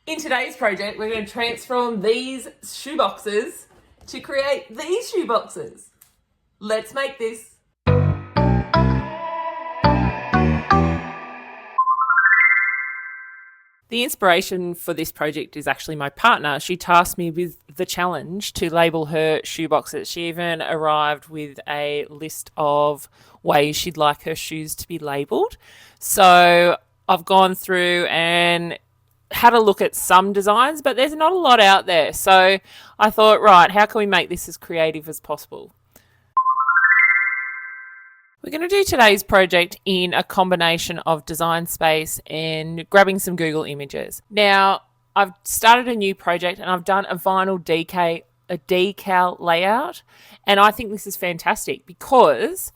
In today's project, we're going to transform these shoeboxes to create these shoeboxes. Let's make this. The inspiration for this project is actually my partner. She tasked me with the challenge to label her shoeboxes. She even arrived with a list of ways she'd like her shoes to be labeled. So I've gone through and had a look at some designs, but there's not a lot out there. So I thought, right, how can we make this as creative as possible? We're going to do today's project in a combination of Design Space and grabbing some Google images. Now, I've started a new project and I've done a vinyl decal layout, and I think this is fantastic because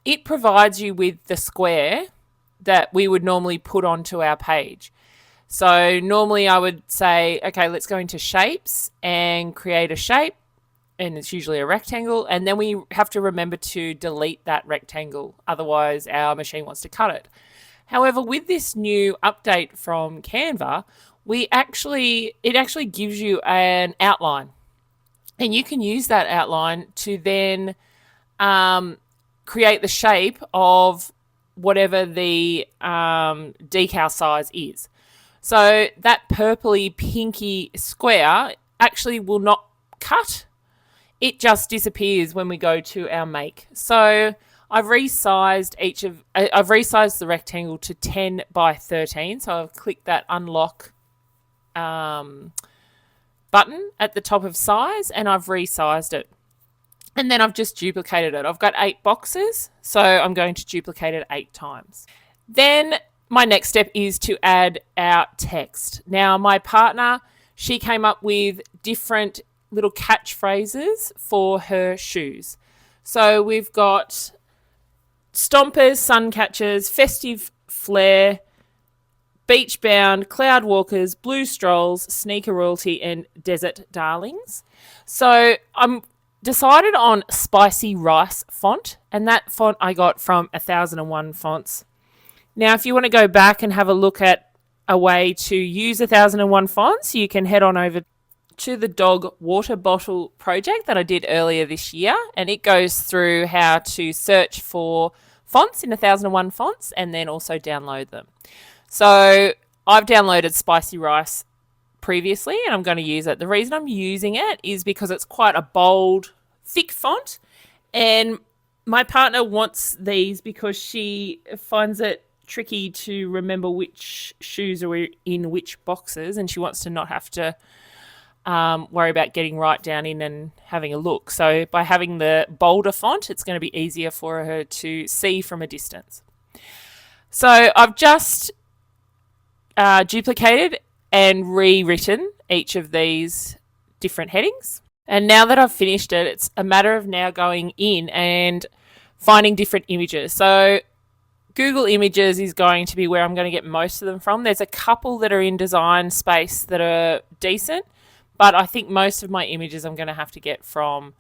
it provides you with the square that we would normally put onto our page. So normally I would say, okay, let's go into shapes and create a shape, and it's usually a rectangle, and then we have to remember to delete that rectangle, otherwise our machine wants to cut it. However, with this new update from Canva, it actually gives you an outline, and you can use that outline to then create the shape of whatever the decal size is. So that purpley pinky square actually will not cut. It just disappears when we go to our make. So I've resized the rectangle to 10 by 13. So I've clicked that unlock button at the top of size, and I've resized it. And then I've just duplicated it. I've got 8 boxes, so I'm going to duplicate it 8 times. Then my next step is to add our text. Now, my partner, she came up with different little catchphrases for her shoes. So we've got stompers, sun catchers, festive flair, beach bound, cloud walkers, blue strolls, sneaker royalty, and desert darlings. So I'm decided on spicy rice font, and that font I got from 1001 Fonts. Now, if you want to go back and have a look at a way to use 1001 Fonts, you can head on over to the dog water bottle project that I did earlier this year, and it goes through how to search for fonts in 1001 Fonts and then also download them. So I've downloaded Spicy Rice previously, and I'm going to use it. The reason I'm using it is because it's quite a bold, thick font, and my partner wants these because she finds it tricky to remember which shoes are in which boxes, and she wants to not have to worry about getting right down in and having a look. So by having the bolder font, it's going to be easier for her to see from a distance. So I've just duplicated and rewritten each of these different headings. And now that I've finished it, it's a matter of now going in and finding different images. So Google Images is going to be where I'm going to get most of them from. There's a couple that are in Design Space that are decent, but I think most of my images I'm going to have to get from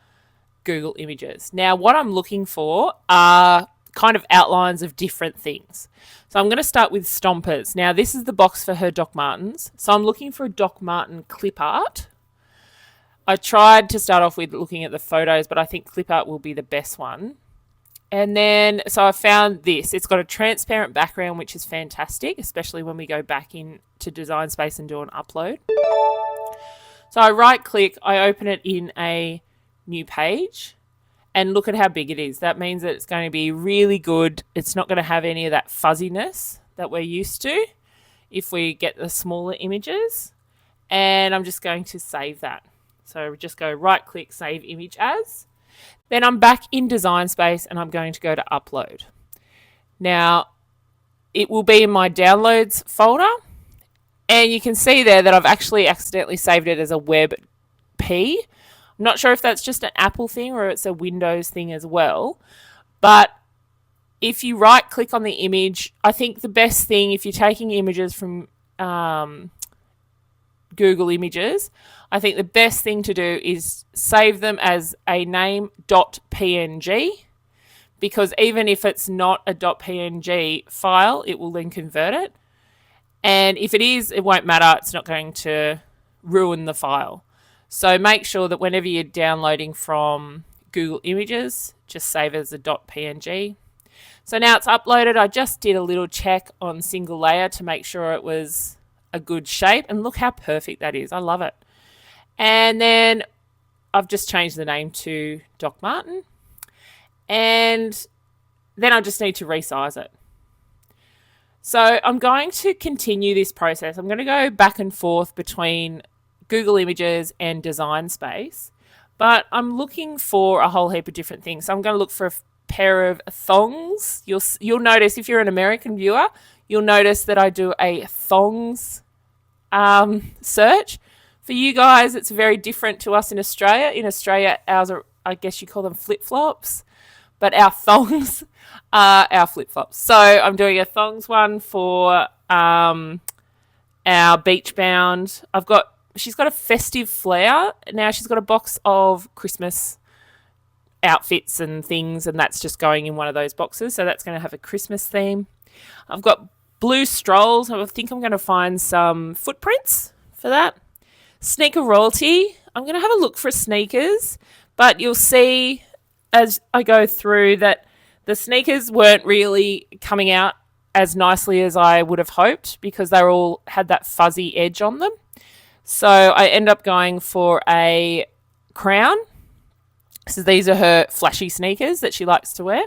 Google Images. Now, what I'm looking for are kind of outlines of different things. So I'm going to start with stompers. Now, this is the box for her Doc Martens. So I'm looking for a Doc Marten clip art. I tried to start off with looking at the photos, but I think clip art will be the best one. And then, so I found this. It's got a transparent background, which is fantastic, especially when we go back into Design Space and do an upload. So I right click, I open it in a new page, and look at how big it is. That means that it's going to be really good. It's not going to have any of that fuzziness that we're used to if we get the smaller images. And I'm just going to save that. So just go right click, save image as. Then I'm back in Design Space and I'm going to go to upload. Now, it will be in my downloads folder. And you can see there that I've actually accidentally saved it as a WebP. I'm not sure if that's just an Apple thing or it's a Windows thing as well. But if you right click on the image, I think the best thing if you're taking images from Google Images, I think the best thing to do is save them as a name.png, because even if it's not a .png file, it will then convert it. And if it is, it won't matter. It's not going to ruin the file. So make sure that whenever you're downloading from Google Images, just save as a .png. So now it's uploaded. I just did a little check on single layer to make sure it was a good shape. And look how perfect that is. I love it. And then I've just changed the name to Doc Martin. And then I just need to resize it. So I'm going to continue this process. I'm going to go back and forth between Google Images and Design Space. But I'm looking for a whole heap of different things. So I'm going to look for a pair of thongs. You'll notice, if you're an American viewer, you'll notice that I do a thongs search. For you guys, it's very different to us in Australia. In Australia, ours are, I guess you call them flip-flops, but our thongs are our flip-flops. So I'm doing a thongs one for our beach bound. She's got a festive flair. Now she's got a box of Christmas outfits and things, and that's just going in one of those boxes. So that's going to have a Christmas theme. I've got blue strolls. I think I'm going to find some footprints for that. Sneaker royalty. I'm going to have a look for sneakers, but you'll see as I go through that the sneakers weren't really coming out as nicely as I would have hoped because they all had that fuzzy edge on them. So I end up going for a crown. So these are her flashy sneakers that she likes to wear.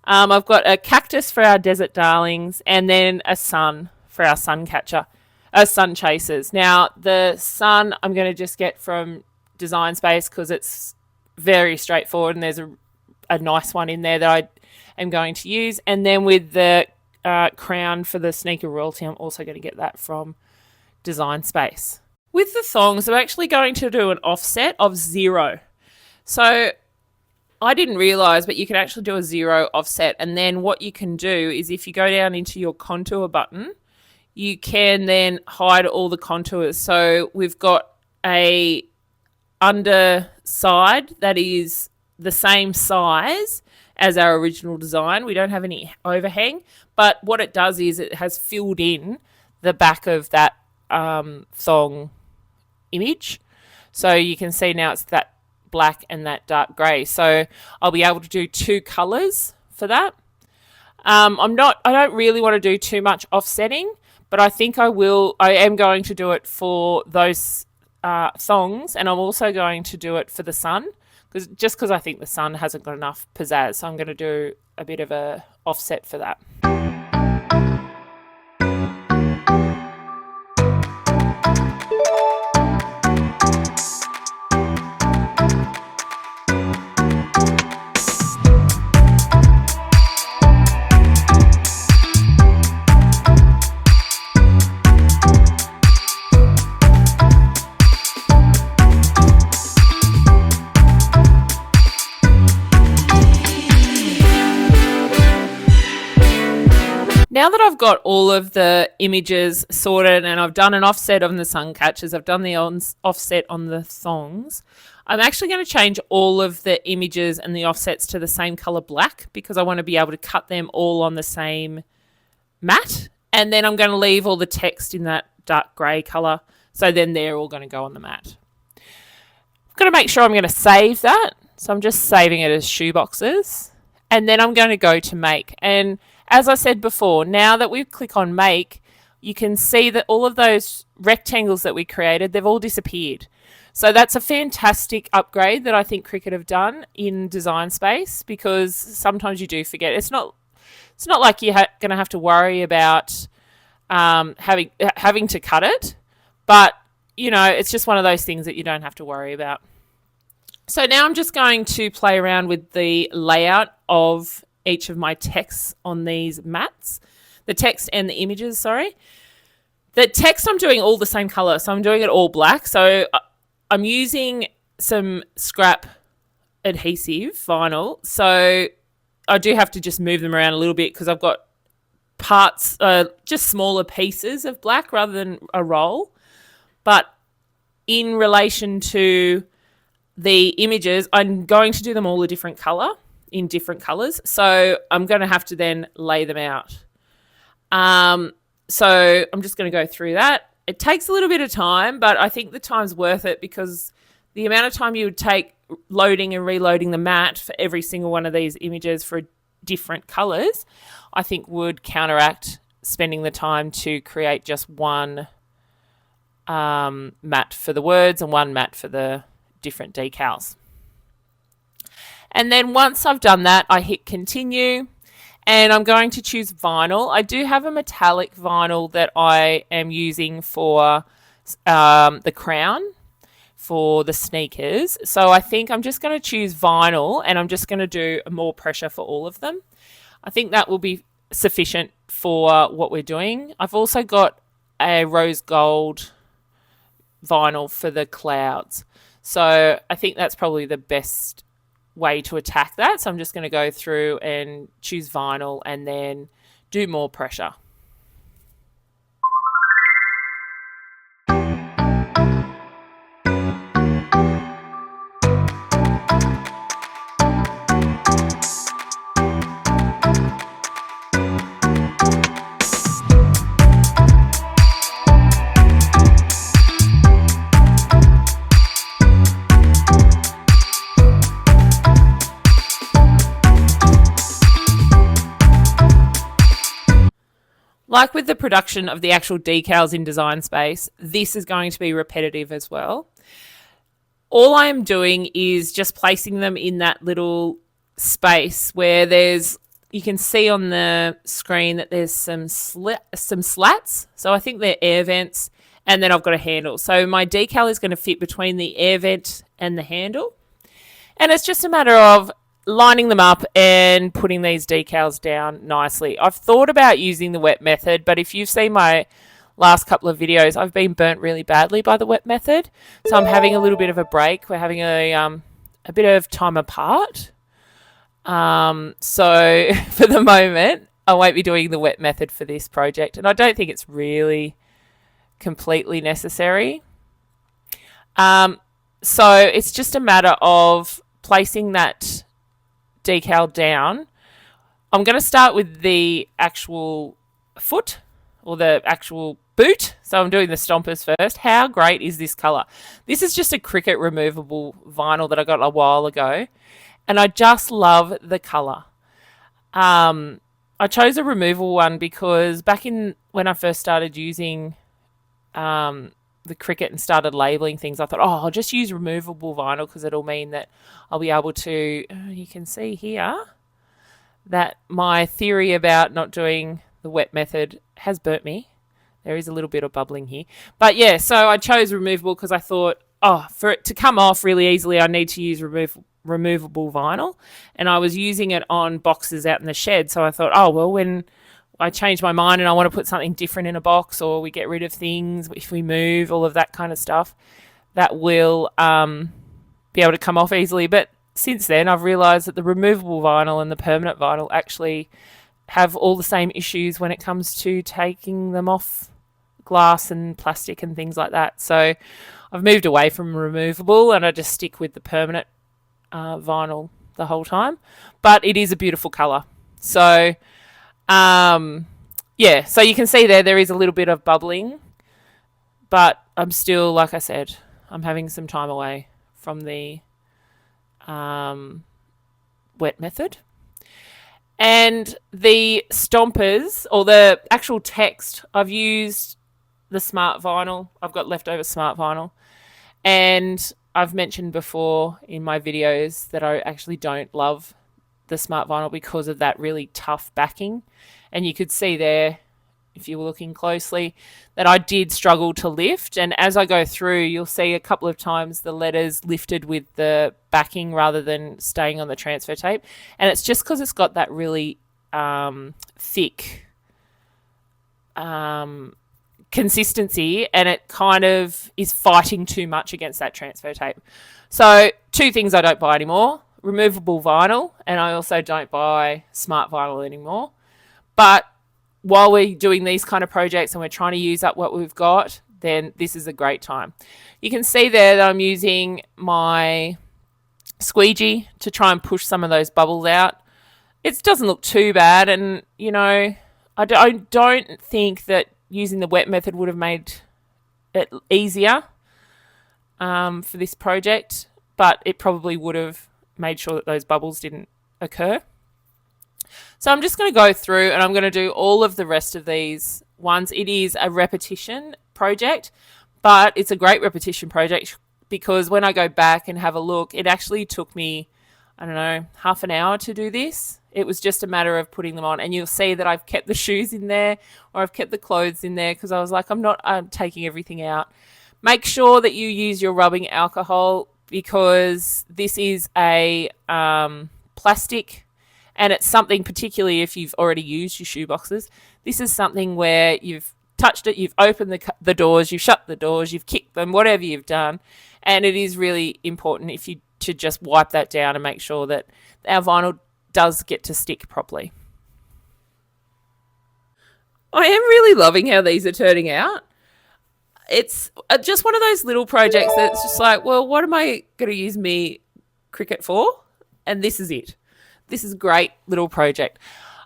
I've got a cactus for our desert darlings and then a sun for our sun chasers. Now, the sun I'm going to just get from Design Space because it's very straightforward and there's a nice one in there that I am going to use. And then with the crown for the sneaker royalty, I'm also going to get that from Design Space. With the thongs, I'm actually going to do an offset of 0. So I didn't realise, but you can actually do a 0 offset. And then what you can do is if you go down into your contour button, you can then hide all the contours. So we've got a underside that is the same size as our original design. We don't have any overhang, but what it does is it has filled in the back of that thong image. So you can see now it's that black and that dark grey. So I'll be able to do 2 colours for that. I don't really want to do too much offsetting, but I think I am going to do it for those thongs, and I'm also going to do it for the sun, because I think the sun hasn't got enough pizzazz. So I'm going to do a bit of a offset for that. Now that I've got all of the images sorted and I've done an offset on the sun catchers, I've done the offset on the thongs, I'm actually going to change all of the images and the offsets to the same colour black because I want to be able to cut them all on the same mat. And then I'm going to leave all the text in that dark grey colour. So then they're all going to go on the mat. I'm going to make sure I'm going to save that. So I'm just saving it as shoeboxes. And then I'm going to go to make. And as I said before, now that we click on make, you can see that all of those rectangles that we created, they've all disappeared. So that's a fantastic upgrade that I think Cricut have done in Design Space, because sometimes you do forget. It's not like you're going to have to worry about having to cut it, but it's just one of those things that you don't have to worry about. So now I'm just going to play around with the layout of each of my texts on these mats. The text and the images, sorry. The text I'm doing all the same colour, so I'm doing it all black. So I'm using some scrap adhesive vinyl. So I do have to just move them around a little bit because I've got parts, just smaller pieces of black rather than a roll. But in relation to the images, I'm going to do them all a different colour, in different colours. So I'm going to have to then lay them out. So I'm just going to go through that. It takes a little bit of time, but I think the time's worth it because the amount of time you would take loading and reloading the mat for every single one of these images for different colors, I think would counteract spending the time to create just one mat for the words and one mat for the different decals. And then once I've done that, I hit continue. And I'm going to choose vinyl. I do have a metallic vinyl that I am using for the crown for the sneakers. So I think I'm just going to choose vinyl and I'm just going to do more pressure for all of them. I think that will be sufficient for what we're doing. I've also got a rose gold vinyl for the clouds. So I think that's probably the best way to attack that. So I'm just going to go through and choose vinyl and then do more pressure. Like with the production of the actual decals in Design Space, this is going to be repetitive as well. All I am doing is just placing them in that little space where you can see on the screen that there's some slats. So I think they're air vents, and then I've got a handle. So my decal is going to fit between the air vent and the handle. And it's just a matter of lining them up and putting these decals down nicely. I've thought about using the wet method, but if you've seen my last couple of videos, I've been burnt really badly by the wet method. So I'm having a little bit of a break. We're having a bit of time apart. So for the moment, I won't be doing the wet method for this project. And I don't think it's really completely necessary. So it's just a matter of placing that decal down. I'm going to start with the actual foot or the actual boot. So I'm doing the stompers first. How great is this color? This is just a Cricut removable vinyl that I got a while ago, and I just love the color. I chose a removable one because back in when I first started using the Cricut and started labeling things, I thought, I'll just use removable vinyl because it'll mean that I'll be able to, you can see here that my theory about not doing the wet method has burnt me. There is a little bit of bubbling here. But yeah, so I chose removable because I thought, for it to come off really easily, I need to use removable vinyl. And I was using it on boxes out in the shed. So I thought, when I change my mind and I want to put something different in a box, or we get rid of things, if we move, all of that kind of stuff, that will be able to come off easily. But since then, I've realised that the removable vinyl and the permanent vinyl actually have all the same issues when it comes to taking them off glass and plastic and things like that. So I've moved away from removable and I just stick with the permanent vinyl the whole time. But it is a beautiful colour. So so you can see there is a little bit of bubbling, but I'm still, like I said, I'm having some time away from the wet method. And the stompers, or the actual text, I've used the smart vinyl. I've got leftover smart vinyl. And I've mentioned before in my videos that I actually don't love the smart vinyl because of that really tough backing. And you could see there, if you were looking closely, that I did struggle to lift. And as I go through, you'll see a couple of times the letters lifted with the backing rather than staying on the transfer tape. And it's just because it's got that really thick consistency, and it kind of is fighting too much against that transfer tape. So 2 things I don't buy anymore: removable vinyl, and I also don't buy smart vinyl anymore. But while we're doing these kind of projects and we're trying to use up what we've got, then this is a great time. You can see there that I'm using my squeegee to try and push some of those bubbles out. It doesn't look too bad, and I don't think that using the wet method would have made it easier for this project, but it probably would have made sure that those bubbles didn't occur. So I'm just going to go through and I'm going to do all of the rest of these ones. It is a repetition project, but it's a great repetition project because when I go back and have a look, it actually took me, I don't know, half an hour to do this. It was just a matter of putting them on, and you'll see that I've kept the shoes in there or I've kept the clothes in there because I was like, I'm taking everything out. Make sure that you use your rubbing alcohol because this is a plastic, and it's something, particularly if you've already used your shoe boxes, this is something where you've touched it, you've opened the doors, you've shut the doors, you've kicked them, whatever you've done, and it is really important if you to just wipe that down and make sure that our vinyl does get to stick properly. I am really loving how these are turning out. It's just one of those little projects that's just like, well, what am I going to use me Cricut for? And this is it. This is a great little project.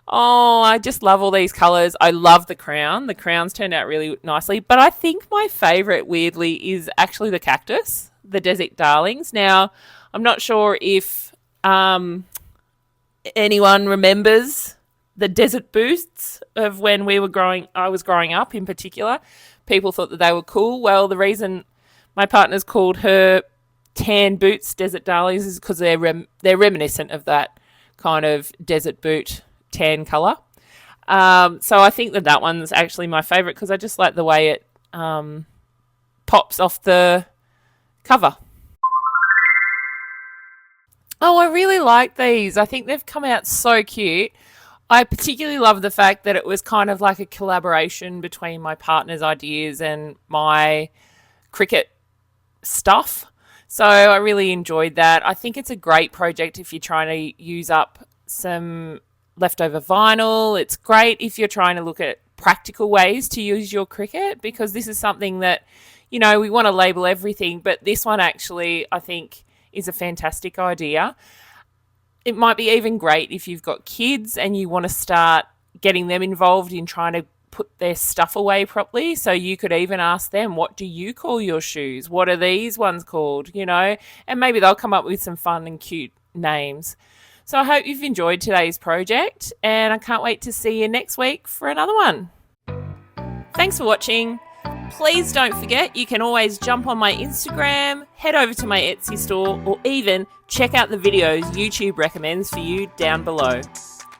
Oh, I just love all these colours. I love the crown. The crown's turned out really nicely. But I think my favourite, weirdly, is actually the cactus, the Desert Darlings. Now, I'm not sure if anyone remembers the desert boots of when I was growing up in particular. People thought that they were cool. Well, the reason my partner's called her tan boots Desert Darlings is because they're reminiscent of that kind of desert boot tan colour. So I think that one's actually my favourite because I just like the way it pops off the cover. Oh, I really like these. I think they've come out so cute. I particularly love the fact that it was kind of like a collaboration between my partner's ideas and my Cricut stuff. So I really enjoyed that. I think it's a great project if you're trying to use up some leftover vinyl. It's great if you're trying to look at practical ways to use your Cricut because this is something that, we want to label everything, but this one actually, I think, is a fantastic idea. It might be even great if you've got kids and you want to start getting them involved in trying to put their stuff away properly. So you could even ask them, what do you call your shoes? What are these ones called? And maybe they'll come up with some fun and cute names. So I hope you've enjoyed today's project and I can't wait to see you next week for another one. Thanks for watching. Please don't forget, you can always jump on my Instagram, head over to my Etsy store, or even check out the videos YouTube recommends for you down below.